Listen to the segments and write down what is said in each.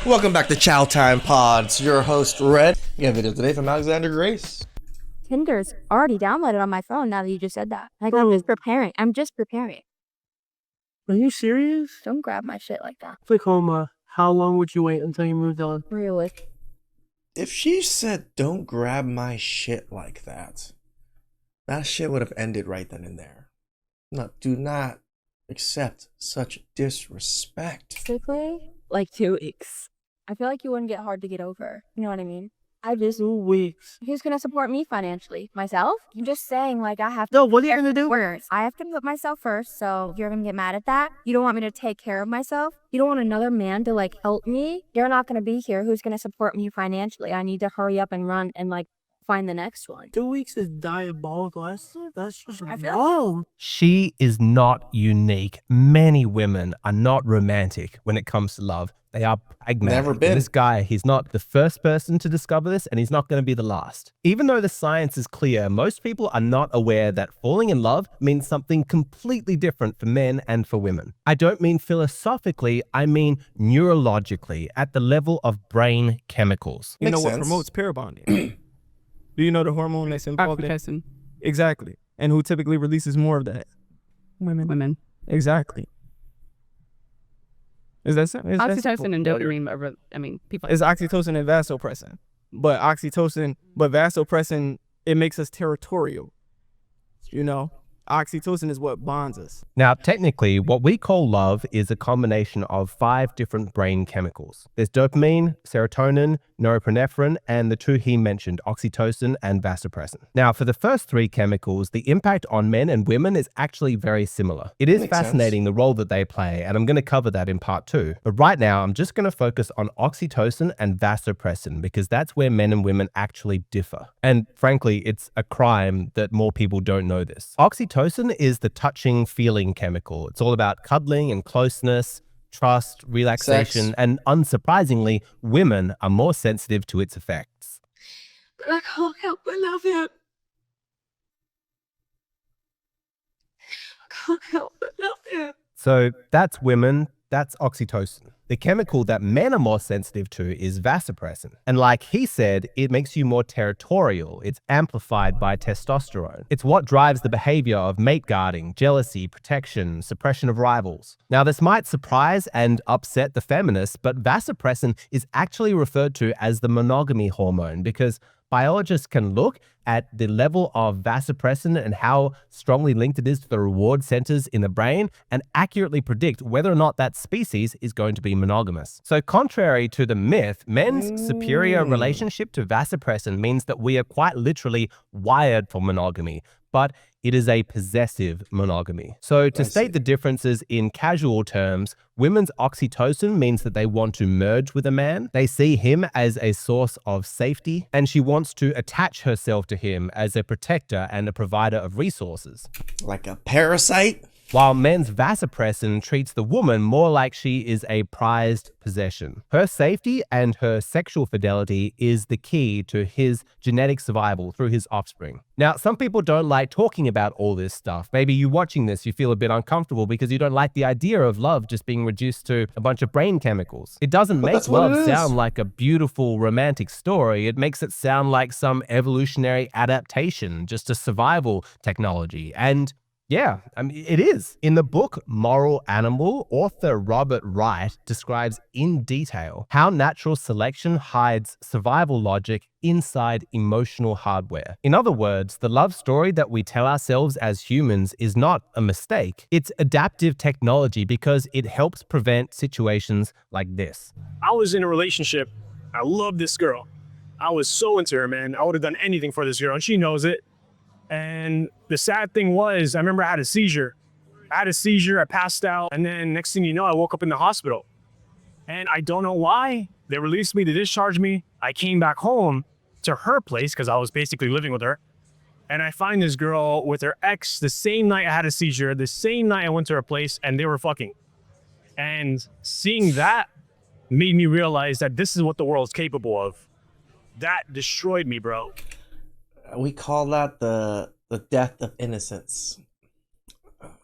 Welcome back to Chow Time Pods. Your host, Red. We got a video today from Alexander Grace. Tinder's already downloaded on my phone now that you just said that. Like, I'm just preparing. Are you serious? Don't grab my shit like that. Quick, Homa, how long would you wait until you moved on? Really? If she said, don't grab my shit like that, that shit would have ended right then and there. No, do not accept such disrespect. Basically, like 2 weeks. I feel like you wouldn't get hard to get over. You know what I mean? I just, 2 weeks. who's gonna support me financially? Myself? I'm just saying, like, I have to. No, what are you gonna do? Words. I have to put myself first, so you're gonna get mad at that. You don't want me to take care of myself. You don't want another man to, like, help me. You're not gonna be here. Who's gonna support me financially? I need to hurry up and run and, like, find the next one. 2 weeks is diabolical. That's just I feel- wrong. She is not unique. Many women are not romantic when it comes to love. They are pragmatic. Never been. And this guy, he's not the first person to discover this, and he's not going to be the last. Even though the science is clear, most people are not aware that falling in love means something completely different for men and for women. I don't mean philosophically, I mean neurologically, at the level of brain chemicals. You know Makes what sense. promotes pair bonding? Do you know the hormone that's involved in Oxytocin. Exactly. And who typically releases more of that? Women. Exactly. Is that simple? Oxytocin and dopamine are, people. It's oxytocin and vasopressin. But vasopressin, it makes us territorial. You know, oxytocin is what bonds us. Now, technically, what we call love is a combination of 5 different brain chemicals. There's dopamine, serotonin, norepinephrine, and the 2 he mentioned, oxytocin and vasopressin. Now, for the first 3 chemicals, the impact on men and women is actually very similar. It is Makes fascinating the role that they play, and I'm going to cover that in part 2. But right now, I'm just going to focus on oxytocin and vasopressin because that's where men and women actually differ. And frankly, it's a crime that more people don't know this. Oxytocin is the touching feeling chemical. It's all about cuddling and closeness, trust, relaxation, Sex. and unsurprisingly, women are more sensitive to its effects. I can't help but love him. I can't help but love him. So that's women, that's oxytocin. The chemical that men are more sensitive to is vasopressin. And like he said, it makes you more territorial. It's amplified by testosterone. It's what drives the behavior of mate guarding, jealousy, protection, suppression of rivals. Now, this might surprise and upset the feminists, but vasopressin is actually referred to as the monogamy hormone because biologists can look at the level of vasopressin and how strongly linked it is to the reward centers in the brain and accurately predict whether or not that species is going to be monogamous. So contrary to the myth, men's superior relationship to vasopressin means that we are quite literally wired for monogamy, but it is a possessive monogamy. So to state the differences in casual terms, women's oxytocin means that they want to merge with a man. They see him as a source of safety, and she wants to attach herself to him as a protector and a provider of resources. Like a parasite? While men's vasopressin treats the woman more like she is a prized possession. Her safety and her sexual fidelity is the key to his genetic survival through his offspring. Now, some people don't like talking about all this stuff. Maybe you watching this, you feel a bit uncomfortable because you don't like the idea of love just being reduced to a bunch of brain chemicals. It doesn't make that's what love it is. sound like a beautiful romantic story. It makes it sound like some evolutionary adaptation, just a survival technology. And yeah, I mean, it is. In the book Moral Animal, author Robert Wright describes in detail how natural selection hides survival logic inside emotional hardware. In other words, the love story that we tell ourselves as humans is not a mistake. It's adaptive technology because it helps prevent situations like this. I was in a relationship. I loved this girl. I was so into her, man. I would have done anything for this girl, and she knows it. And the sad thing was, I remember I had a seizure. I passed out, and then next thing you know, I woke up in the hospital. And I don't know why. They released me, they discharged me. I came back home to her place, because I was basically living with her. And I find this girl with her ex the same night I had a seizure, the same night I went to her place, and they were fucking. And seeing that made me realize that this is what the world's capable of. That destroyed me, bro. We call that the death of innocence.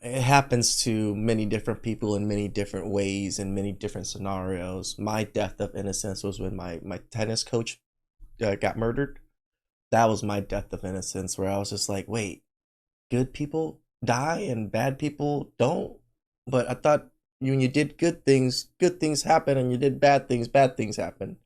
it happens to many different people in many different ways in many different scenarios. My death of innocence was when my tennis coach got murdered. That was my death of innocence, where I was just like, wait, good people die and bad people don't? But I thought when you did good things happen, and you did bad things happen.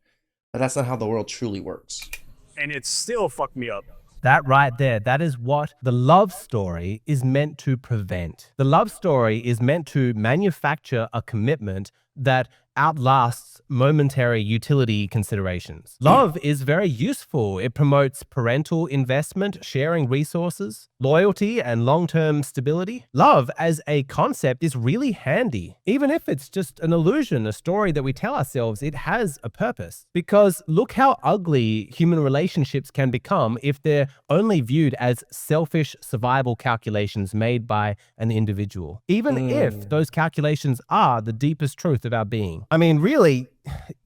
But that's not how the world truly works. And it still fucked me up. That right there, that is what the love story is meant to prevent. The love story is meant to manufacture a commitment that outlasts momentary utility considerations. Love is very useful. It promotes parental investment, sharing resources, loyalty, and long-term stability. Love as a concept is really handy. Even if it's just an illusion, a story that we tell ourselves, it has a purpose. Because look how ugly human relationships can become if they're only viewed as selfish survival calculations made by an individual. Even if those calculations are the deepest truth of our being. I mean, really,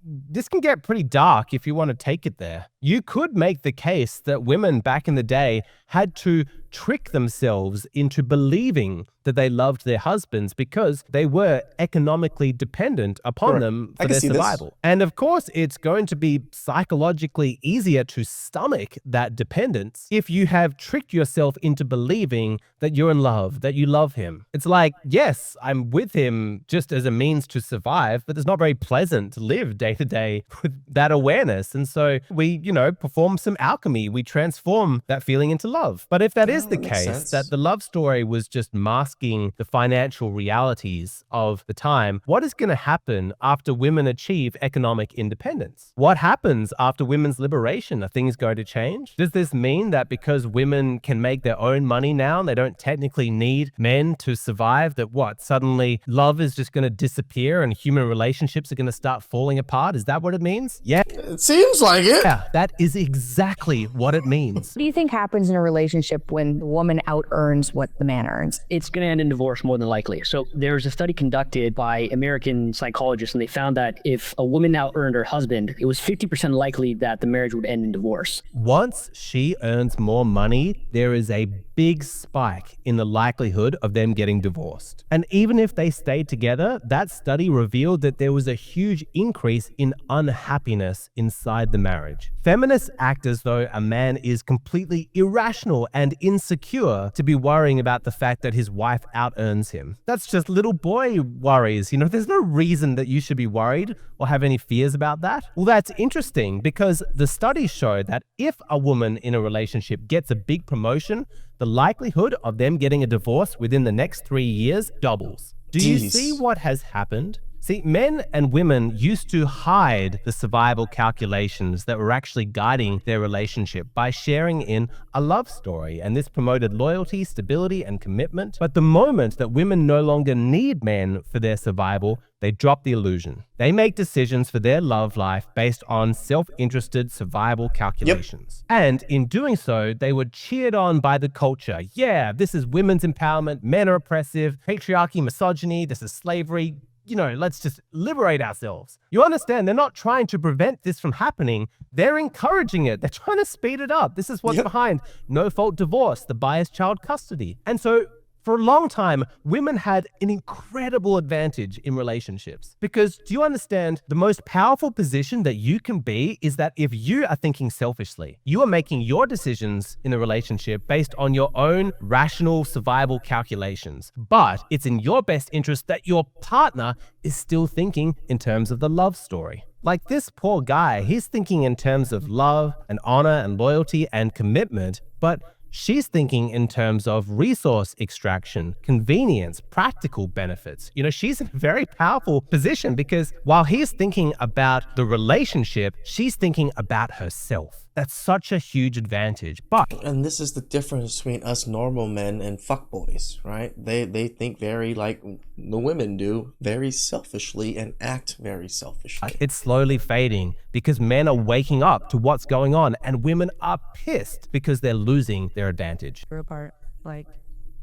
this can get pretty dark if you want to take it there. You could make the case that women back in the day had to trick themselves into believing that they loved their husbands because they were economically dependent upon them for their survival. And of course, it's going to be psychologically easier to stomach that dependence if you have tricked yourself into believing that you're in love, that you love him. It's like, yes, I'm with him just as a means to survive, but it's not very pleasant to live day to day with that awareness. And so we, perform some alchemy. We transform that feeling into love. But if that is the case, that the love story was just masking the financial realities of the time, what is going to happen after women achieve economic independence? What happens after women's liberation? Are things going to change? Does this mean that because women can make their own money now, they don't technically need men to survive, that suddenly love is just going to disappear and human relationships are going to start falling apart? Is that what it means? Yeah. It seems like it. Yeah, that is exactly what it means. What do you think happens in a relationship when the woman out earns what the man earns? It's going to end in divorce more than likely. So there was a study conducted by American psychologists, and they found that if a woman out earned her husband, it was 50% likely that the marriage would end in divorce. Once she earns more money, there is a big spike in the likelihood of them getting divorced. And even if they stayed together, that study revealed that there was a huge increase in unhappiness inside the marriage. Feminists act as though a man is completely irrational and insecure to be worrying about the fact that his wife out-earns him. That's just little boy worries. There's no reason that you should be worried or have any fears about that. Well, that's interesting because the studies show that if a woman in a relationship gets a big promotion, the likelihood of them getting a divorce within the next 3 years doubles. Do you see what has happened? See, men and women used to hide the survival calculations that were actually guiding their relationship by sharing in a love story, and this promoted loyalty, stability, and commitment. But the moment that women no longer need men for their survival, they drop the illusion. They make decisions for their love life based on self-interested survival calculations. Yep. And in doing so, they were cheered on by the culture. Yeah, this is women's empowerment, men are oppressive, patriarchy, misogyny, this is slavery. Let's just liberate ourselves. You understand, they're not trying to prevent this from happening. They're encouraging it. They're trying to speed it up. This is what's behind no-fault divorce, the biased child custody. And so for a long time, women had an incredible advantage in relationships. Because do you understand, the most powerful position that you can be is that if you are thinking selfishly, you are making your decisions in a relationship based on your own rational survival calculations. But it's in your best interest that your partner is still thinking in terms of the love story. Like this poor guy, he's thinking in terms of love and honor and loyalty and commitment, but she's thinking in terms of resource extraction, convenience, practical benefits. She's in a very powerful position because while he's thinking about the relationship, she's thinking about herself. That's such a huge advantage. And this is the difference between us normal men and fuckboys, right? They think very like the women do, very selfishly, and act very selfishly. It's slowly fading because men are waking up to what's going on and women are pissed because they're losing their advantage. Grew apart. I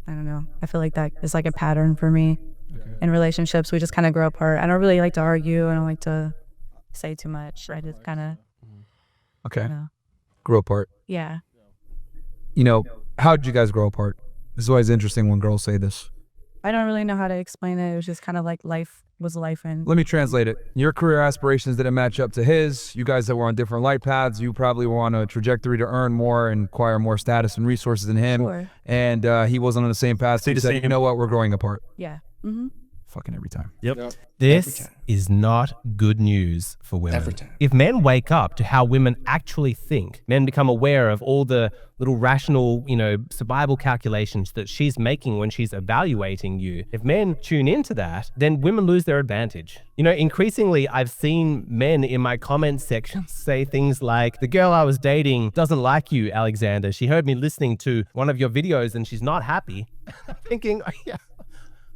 don't know. I feel like that is like a pattern for me in relationships. We just kind of grow apart. I don't really like to argue. I don't like to say too much. I just kind of... Okay. Grow apart. Yeah. How did you guys grow apart? This is always interesting when girls say this. I don't really know how to explain it. It was just kind of like life was life. And Let me translate it. Your career aspirations didn't match up to his. You guys that were on different life paths, you probably were on a trajectory to earn more and acquire more status and resources than him. Sure. And he wasn't on the same path. So you said, you know what, we're growing apart. yeah. Fucking every time. Yep. This is not good news for women. Every time. If men wake up to how women actually think, men become aware of all the little rational, survival calculations that she's making when she's evaluating you. If men tune into that, then women lose their advantage. Increasingly, I've seen men in my comment section say things like, the girl I was dating doesn't like you, Alexander. She heard me listening to one of your videos and she's not happy. I'm thinking, oh, yeah.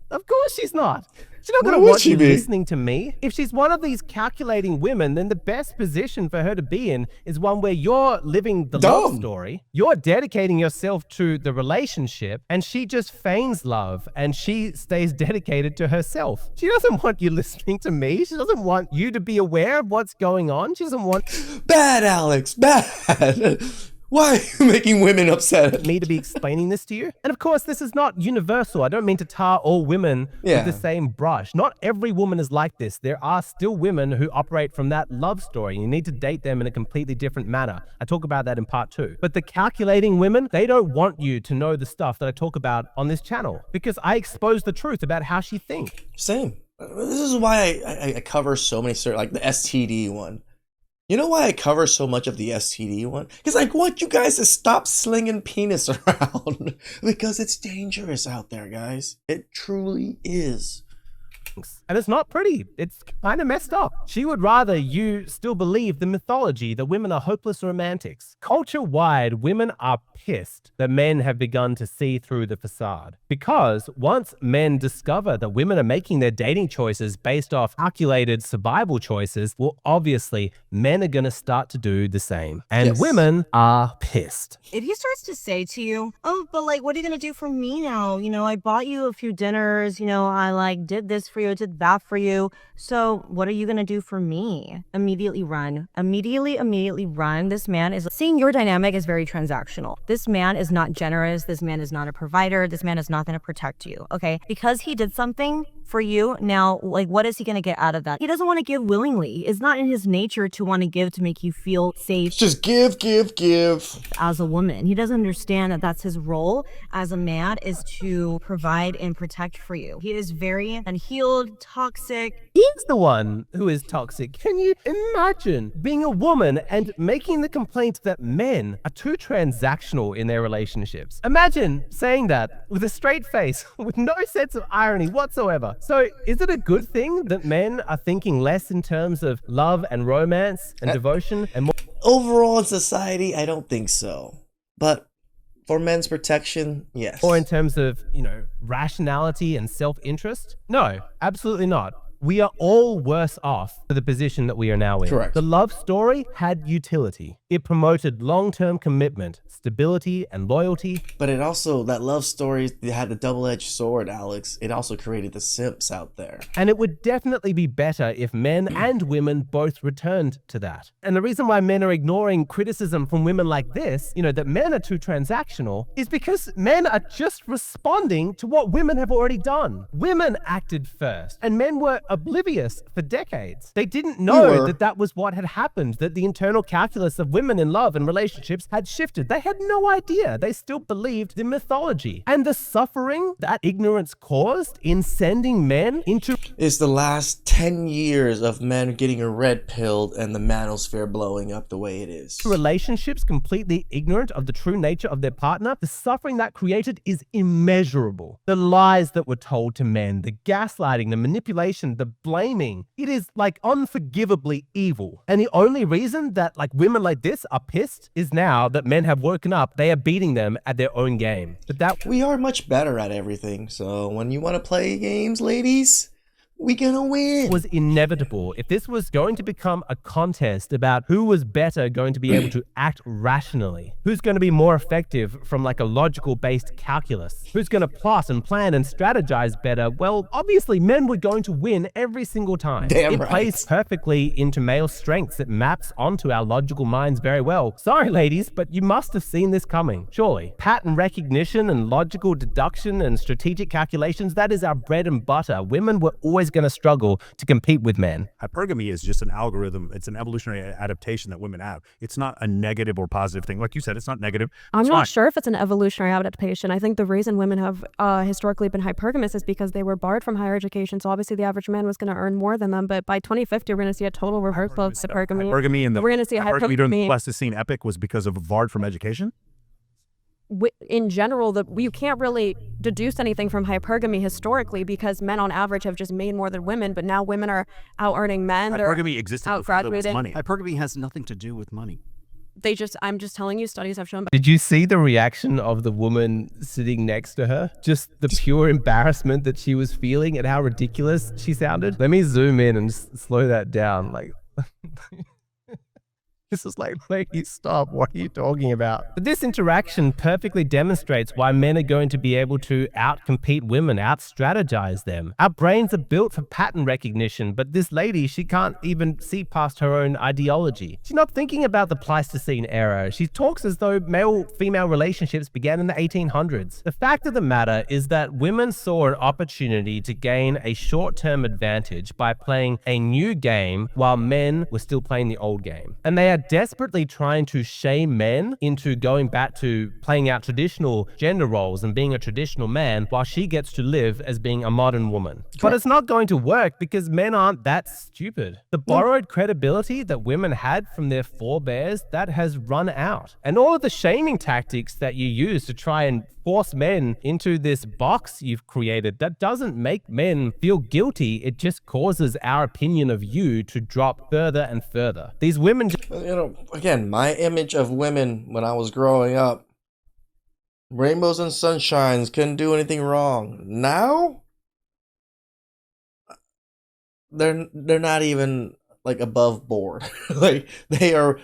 Of course she's not. She's not going to want you listening to me. If she's one of these calculating women, then the best position for her to be in is one where you're living the love story. You're dedicating yourself to the relationship, and she just feigns love, and she stays dedicated to herself. She doesn't want you listening to me. She doesn't want you to be aware of what's going on. She doesn't want... Bad, Alex, bad. Why are you making women upset? Me to be explaining this to you? And of course, this is not universal. I don't mean to tar all women with the same brush. Not every woman is like this. There are still women who operate from that love story. You need to date them in a completely different manner. I talk about that in part 2. But the calculating women, they don't want you to know the stuff that I talk about on this channel because I expose the truth about how she thinks. Same. This is why I cover so many, like the STD one. You know why I cover so much of the STD one? Because I want you guys to stop slinging penis around. Because it's dangerous out there, guys. It truly is. And it's not pretty. It's kind of messed up. She would rather you still believe the mythology that women are hopeless romantics. Culture-wide, women are pissed that men have begun to see through the facade. Because once men discover that women are making their dating choices based off calculated survival choices, well, obviously, men are going to start to do the same. And women are pissed. If he starts to say to you, oh, but like, what are you going to do for me now? I bought you a few dinners, I did this for you, did that for you. So what are you going to do for me? Immediately run. Immediately run. This man is seeing your dynamic is very transactional. This man is not generous. This man is not a provider. This man is not going to protect you. Okay. Because he did something for you. Now, what is he going to get out of that? He doesn't want to give willingly. It's not in his nature to want to give to make you feel safe. Just give. As a woman, he doesn't understand that that's his role as a man is to provide and protect for you. He is very unhealed, toxic. He's the one who is toxic. Can you imagine being a woman and making the complaint that men are too transactional in their relationships? Imagine saying that with a straight face, with no sense of irony whatsoever. So is it a good thing that men are thinking less in terms of love and romance and devotion and more? Overall in society, I don't think so. But for men's protection, yes. Or in terms of, rationality and self-interest? No, absolutely not. We are all worse off for the position that we are now in. Correct. The love story had utility. It promoted long-term commitment, stability, and loyalty. But it also, that love story had a double-edged sword, Alex. It also created the simps out there. And it would definitely be better if men and women both returned to that. And the reason why men are ignoring criticism from women like this, that men are too transactional, is because men are just responding to what women have already done. Women acted first, and men were oblivious for decades. They didn't know that was what had happened, that the internal calculus of women in love and relationships had shifted. They had no idea. They still believed the mythology. And the suffering that ignorance caused in sending men into... is the last 10 years of men getting red-pilled and the manosphere blowing up the way it is. Relationships completely ignorant of the true nature of their partner, the suffering that created is immeasurable. The lies that were told to men, the gaslighting, the manipulation, the blaming, it is unforgivably evil. And the only reason that women like this are pissed is now that men have woken up, they are beating them at their own game. But that we are much better at everything. So when you want to play games, ladies, we gonna win. Was inevitable. If this was going to become a contest about who was better going to be able to act rationally, who's going to be more effective from like a logical based calculus, who's going to plot and plan and strategize better, well, obviously men were going to win every single time. Damn it right. plays perfectly into male strengths. It maps onto our logical minds very well. Sorry, ladies, but you must have seen this coming, surely. Pattern recognition and logical deduction and strategic calculations, that is our bread and butter. Women were always going to struggle to compete with men. Hypergamy is just an algorithm. It's an evolutionary adaptation that women have. It's not a negative or positive thing. Like you said, it's not negative. I'm It's not fine. sure if it's an evolutionary adaptation. I think the reason women have historically been hypergamous is because they were barred from higher education. So obviously the average man was going to earn more than them. But by 2050, we're going to see a total reversal of hypergamy. Hypergamy and the we're going to see a hypergamy during the hypergamy. Pleistocene epoch was because of barred from education. In general, you can't really deduce anything from hypergamy historically because men on average have just made more than women, but now women are out earning men. They're Hypergamy existed before there was out-graduating. money. Hypergamy has nothing to do with money. I'm just telling you, studies have shown. Did you see the reaction of the woman sitting next to her? Just the pure embarrassment that she was feeling and how ridiculous she sounded. Let me zoom in and slow that down. Like, this is like, lady, stop. What are you talking about? But this interaction perfectly demonstrates why men are going to be able to outcompete women, out-strategize them. Our brains are built for pattern recognition, but this lady, she can't even see past her own ideology. She's not thinking about the Pleistocene era. She talks as though male-female relationships began in the 1800s. The fact of the matter is that women saw an opportunity to gain a short-term advantage by playing a new game while men were still playing the old game. And they are desperately trying to shame men into going back to playing out traditional gender roles and being a traditional man while she gets to live as being a modern woman. But it's not going to work because men aren't that stupid. The borrowed credibility that women had from their forebears, that has run out. And all of the shaming tactics that you use to try and force men into this box you've created, that doesn't make men feel guilty. It just causes our opinion of you to drop further and further. These women... You know, again, my image of women when I was growing up, rainbows and sunshines, couldn't do anything wrong. Now, they're not even like above board. Like they are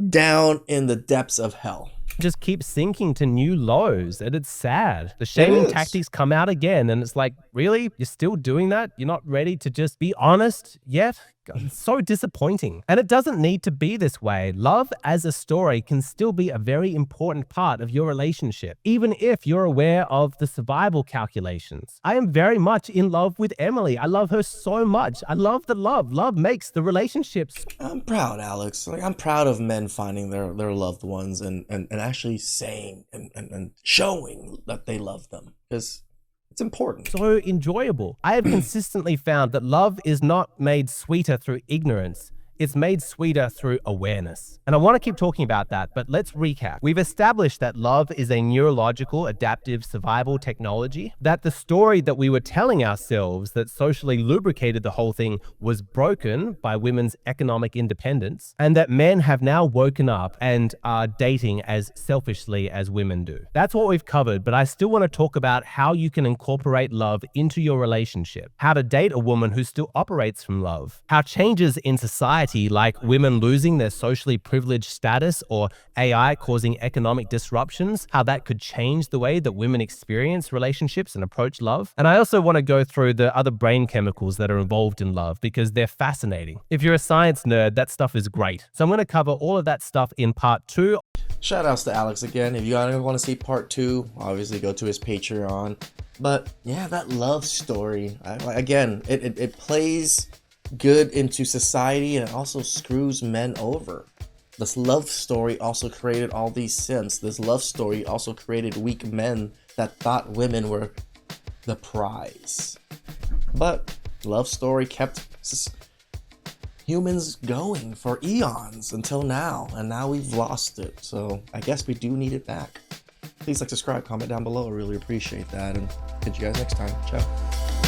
down in the depths of hell. Just keep sinking to new lows, and it's sad. The shaming tactics come out again, and it's like, really? You're still doing that? You're not ready to just be honest yet? God, it's so disappointing. And it doesn't need to be this way. Love as a story can still be a very important part of your relationship, even if you're aware of the survival calculations. I am very much in love with Emily. I love her so much. I love the love. Love makes the relationships. I'm proud, Alex. Like I'm proud of men finding their loved ones and actually saying and showing that they love them, because it's important. So enjoyable. I have consistently found that love is not made sweeter through ignorance. It's made sweeter through awareness. And I want to keep talking about that, but let's recap. We've established that love is a neurological, adaptive survival technology, that the story that we were telling ourselves that socially lubricated the whole thing was broken by women's economic independence, and that men have now woken up and are dating as selfishly as women do. That's what we've covered, but I still want to talk about how you can incorporate love into your relationship, how to date a woman who still operates from love, how changes in society like women losing their socially privileged status or AI causing economic disruptions, how that could change the way that women experience relationships and approach love. And I also want to go through the other brain chemicals that are involved in love because they're fascinating. If you're a science nerd, that stuff is great. So I'm going to cover all of that stuff in part 2. Shout outs to Alex again. If you guys want to see part 2, obviously go to his Patreon. But yeah, that love story, again, it plays good into society, and it also screws men over. This love story also created all these simps. This love story also created weak men that thought women were the prize. But love story kept humans going for eons until now, and now we've lost it. So I guess we do need it back. Please like, subscribe, comment down below. I really appreciate that, and catch you guys next time. Ciao.